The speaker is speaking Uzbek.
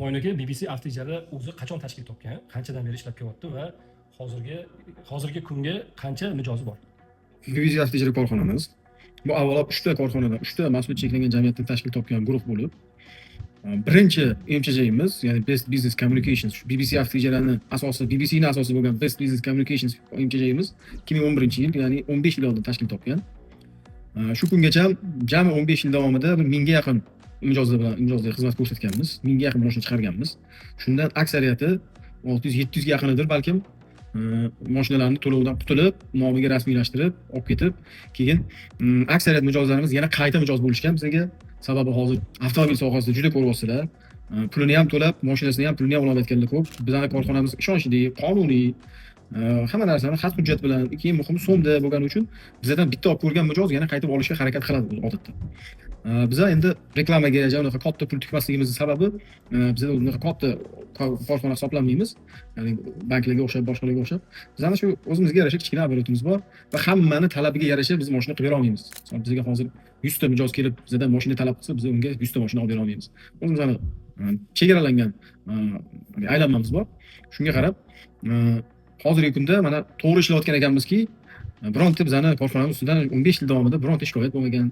Mo'ynoga BBC avtijari o'zi qachon tashkil topgan, qanchadan beri ishlab kelyapti va hozirgi kunga qancha mijozi bor? BBC avtijari korxonamiz bu avvalo 3 ta korxonadan, 3 ta mas'uliyat cheklangan jamiyatdan tashkil topgan guruh bo'lib, birinchi MCJimiz, ya'ni Best Business Communications, BBC avtijarani asosi, BBCning asosi bo'lgan Best Business Communications MCJimiz 2011-yil, ya'ni 15 yil oldin tashkil topgan. Shu kungacha jami 15 yil davomida 1000 ga yaqin imjozli xizmat ko'rsatganmiz, 1000 ga yaqin mashina chiqarganmiz. Shundan aksariyati 600-700 ga yaqinidir balkim mashinalarni to'lovdan qutulib, nomiga rasmiylashtirib, olib ketib, keyin aksariyat mijozlarimiz yana qayta mijoz bo'lishgan bizga. Sababi hozir avtomobil sohasida juda ko'ryapsizlar. Pulini ham to'lab, mashinasini ham pulini ham olmayotganlar ko'p. Bizning korxonamiz ishonchli, qonuniy, hamma narsani xat hujjat bilan, keyin muhimi so'mda bo'lgani uchun bizdan bitta olib ko'rgan mijoz yana qaytib olishga harakat qiladi odatda. Biza endi reklamaga unaqa katta pul tikmasligimizning sababi biz unaqa katta korxona hisoblanmaymiz. Ya'ni banklarga o'xshab, boshqalarga o'xshab. Bizning shu o'zimizga yarasha kichkina oborotimiz bor va hammani talabiga yarasha biz mashina qilib bera olmaymiz. Bizga hozir 100 ta mijoz kelib bizdan mashina talab qilsa, biz unga 100 ta mashina olib bera olmaymiz. O'zimizning chegaralangan aylanmamiz bor. Shunga qarab hozirgi kunda mana to'g'ri ishlayotgan ekanmizki, bironta bizning korxonamiz ustidan 15 yil davomida bironta shikoyat bo'lmagan.